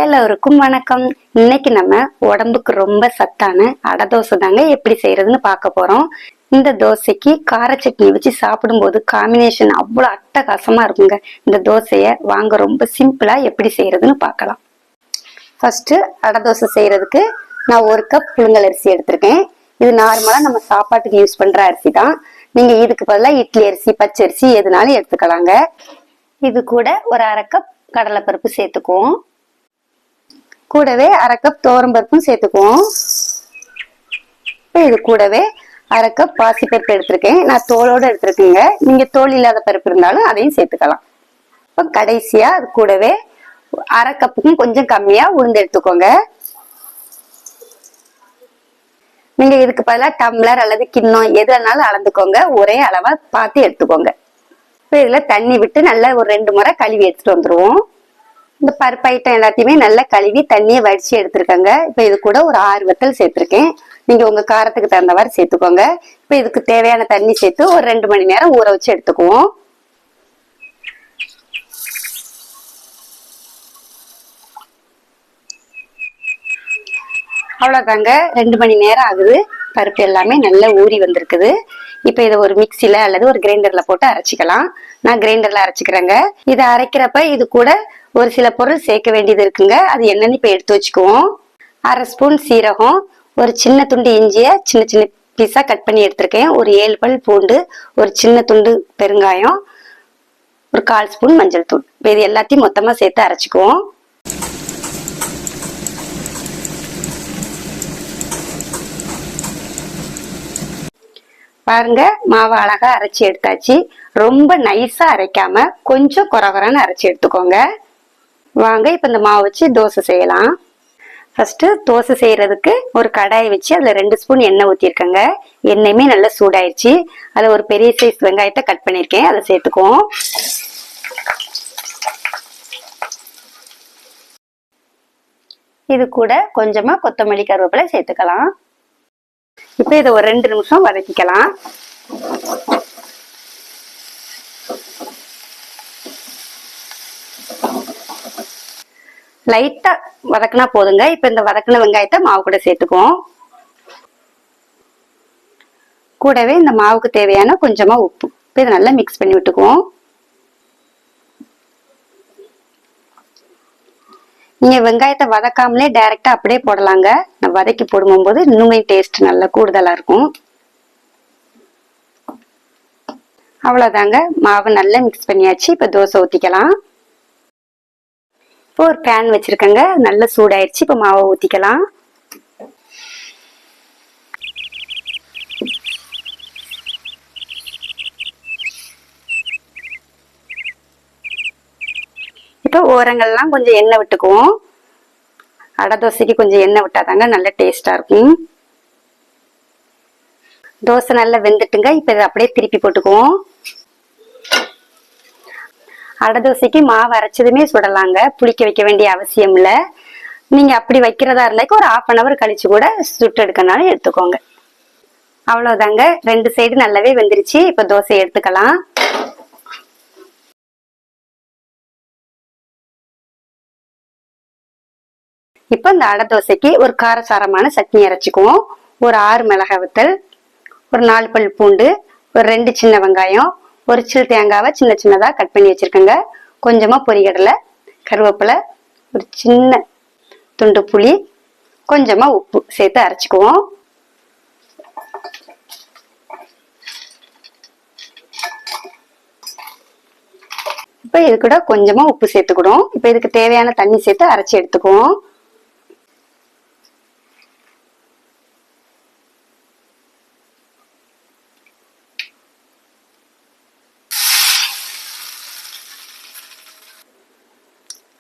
எல்லோருக்கும் வணக்கம். இன்னைக்கு நம்ம உடம்புக்கு ரொம்ப சத்தான அடை தோசை தாங்க எப்படி செய்யறதுன்னு பார்க்க போறோம். இந்த தோசைக்கு கார சட்னி வச்சு சாப்பிடும்போது காம்பினேஷன் அவ்வளவு அட்டகாசமா இருக்குங்க. இந்த தோசைய வாங்க ரொம்ப சிம்பிளா எப்படி செய்யறதுன்னு பார்க்கலாம். ஃபர்ஸ்ட் அடை தோசை செய்யறதுக்கு நான் 1 கப் புழுங்கல் அரிசி எடுத்திருக்கேன். இது நார்மலா நம்ம சாப்பாட்டுக்கு யூஸ் பண்ற அரிசி தான். நீங்க இதுக்கு பதிலாக இட்லி அரிசி, பச்சரிசி எதுனாலும் எடுத்துக்கலாங்க. இது கூட ஒரு 1/2 கப் கடலைப்பருப்பு சேர்த்துக்குவோம். கூடவே 1/2 கப் துவரம்பருப்பும் சேர்த்துக்குவோம். இது கூடவே 1/2 கப் பாசிப்பருப்பு எடுத்திருக்கேன். நான் தோலோட எடுத்திருக்கேங்க. நீங்க தோல் இல்லாத பருப்பு இருந்தாலும் அதையும் சேர்த்துக்கலாம். இப்போ கடைசியா அது கூடவே 1/2 கப்புக்கும் கொஞ்சம் கம்மியா உளுந்து எடுத்துக்கோங்க. நீங்க இதுக்கு பதிலாக டம்ளர் அல்லது கிண்ணம் எது வேணாலும் அளந்துக்கோங்க. ஒரே அளவா பார்த்து எடுத்துக்கோங்க. இப்போ இதுல தண்ணி விட்டு நல்லா ஒரு 2 முறை கழுவி எடுத்துட்டு வந்துருவோம். இந்த பருப்பு ஐட்டம் எல்லாத்தையுமே நல்லா கழுவி தண்ணியை வடிச்சு எடுத்துருக்கேங்க. இப்ப இது கூட ஒரு 6 வத்தல் சேர்த்திருக்கேன். நீங்க உங்க காரத்துக்கு தகுந்தவாறு சேர்த்துக்கோங்க. இப்ப இதுக்கு தேவையான தண்ணி சேர்த்து ஒரு 2 மணி நேரம் ஊற வச்சு எடுத்துக்குவோம். அவ்வளவுதாங்க, 2 மணி நேரம் ஆகுது. பருப்பு எல்லாமே நல்லா ஊறி வந்திருக்குது. இப்ப இதை ஒரு மிக்சில அல்லது ஒரு கிரைண்டர்ல போட்டு அரைச்சிக்கலாம். நான் கிரைண்டர்ல அரைச்சிக்கிறேங்க. இதை அரைக்கிறப்ப இது கூட ஒரு சில பொருள் சேர்க்க வேண்டியது இருக்குங்க. அது என்னன்னு இப்ப எடுத்து வச்சுக்குவோம். 1/2 ஸ்பூன் சீரகம், ஒரு சின்ன துண்டு இஞ்சிய சின்ன சின்ன பீஸா கட் பண்ணி எடுத்திருக்கேன். ஒரு 7 பல் பூண்டு, ஒரு சின்ன துண்டு பெருங்காயம், ஒரு 1/4 ஸ்பூன் மஞ்சள் தூள். இது எல்லாத்தையும் மொத்தமா சேர்த்து அரைச்சிக்குவோம். பாருங்க, மாவை அழகா அரைச்சி எடுத்தாச்சு. ரொம்ப நைஸா அரைக்காம கொஞ்சம் குறகுறன்னு அரைச்சி எடுத்துக்கோங்க. வாங்க இப்ப இந்த மாவு வச்சு தோசை செய்யலாம். ஃபர்ஸ்ட் தோசை செய்யறதுக்கு ஒரு கடாயை வச்சு அதுல 2 ஸ்பூன் எண்ணெய் ஊத்திருக்கேங்க. எண்ணெயுமே நல்லா சூடாயிருச்சு. அதுல ஒரு பெரிய சைஸ் வெங்காயத்தை கட் பண்ணிருக்கேன், அதை சேர்த்துக்குவோம். இது கூட கொஞ்சமா கொத்தமல்லி, கருவேப்பிலை சேர்த்துக்கலாம். இப்ப இதை ஒரு 2 நிமிஷம் வதக்கிக்கலாம். லைட்டா வதக்கினா போதுங்க. இப்ப இந்த வதக்கின வெங்காயத்தை மாவு கூட சேர்த்துக்குவோம். கூடவே இந்த மாவுக்கு தேவையான கொஞ்சமா உப்பு. இப்ப இதை நல்லா மிக்ஸ் பண்ணி விட்டுக்குவோம். நீங்க வெங்காயத்தை வதக்காமலே டைரக்டா அப்படியே போடலாங்க. நான் வதக்கி போடும்போது இன்னுமே டேஸ்ட் நல்லா கூடுதலா இருக்கும். அவ்வளவுதாங்க, மாவு நல்லா மிக்ஸ் பண்ணியாச்சு. இப்ப தோசை ஊத்திக்கலாம். இப்போ ஒரு பேன் வச்சிருக்கேங்க, நல்லா சூடாயிருச்சு. இப்ப மாவை ஊத்திக்கலாம். இப்போ ஓரங்கள்லாம் கொஞ்சம் எண்ணெய் விட்டுக்குவோம். அடை தோசைக்கு கொஞ்சம் எண்ணெய் விட்டாதாங்க நல்ல டேஸ்டா இருக்கும். தோசை நல்லா வெந்துட்டுங்க. இப்ப இதை அப்படியே திருப்பி போட்டுக்குவோம். அடை தோசைக்கு மாவு அரைச்சதுமே சுடலாங்க. புளிக்க வைக்க வேண்டிய அவசியம் இல்ல. நீங்க அப்படி வைக்கிறதா இருந்தாக்க ஒரு 1/2 hour கழிச்சு கூட சுட்டு எடுக்கனாலும் எடுத்துக்கோங்க. அவ்வளவுதாங்க, 2 சைடு நல்லாவே வெந்துருச்சு. இப்ப தோசை எடுத்துக்கலாம். இப்ப இந்த அடை தோசைக்கு ஒரு காரசாரமான சட்னி அரைச்சுக்குவோம். ஒரு 6 மிளகாய் வத்தல், ஒரு 4 பல் பூண்டு, ஒரு 2 சின்ன வெங்காயம், ஒரு சில் தேங்காவை சின்ன சின்னதா கட் பண்ணி வச்சிருக்கேங்க. கொஞ்சமா பொரிகடலை, கருவேப்பிலை, ஒரு சின்ன துண்டு புளி, கொஞ்சமா உப்பு சேர்த்து அரைச்சுக்குவோம். இப்ப இது கூட கொஞ்சமா உப்பு சேர்த்துக்கிடும். இப்ப இதுக்கு தேவையான தண்ணி சேர்த்து அரைச்சி எடுத்துக்குவோம்.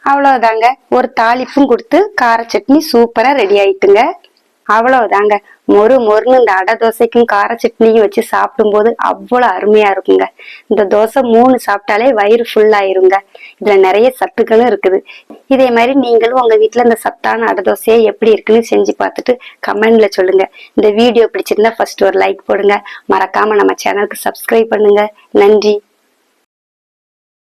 அவ்வளவுதாங்க, ஒரு தாளிப்பும் கொடுத்து கார சட்னி சூப்பரா ரெடி ஆயிட்டுங்க. அவ்வளவுதாங்க, மொறு மொறுன்னு இந்த அடை தோசைக்கும் கார சட்னியும் வச்சு சாப்பிடும் போது அவ்வளவு அருமையா இருக்குங்க. இந்த தோசை 3 சாப்பிட்டாலே வயிறு ஃபுல் ஆயிருங்க. இதுல நிறைய சத்துக்களும் இருக்குது. இதே மாதிரி நீங்களும் உங்க வீட்டுல இந்த சத்தான அடை தோசையை எப்படி இருக்குன்னு செஞ்சு பார்த்துட்டு கமெண்ட்ல சொல்லுங்க. இந்த வீடியோ பிடிச்சிருந்தா ஃபர்ஸ்ட் ஒரு லைக் போடுங்க. மறக்காம நம்ம சேனலுக்கு சப்ஸ்கிரைப் பண்ணுங்க. நன்றி.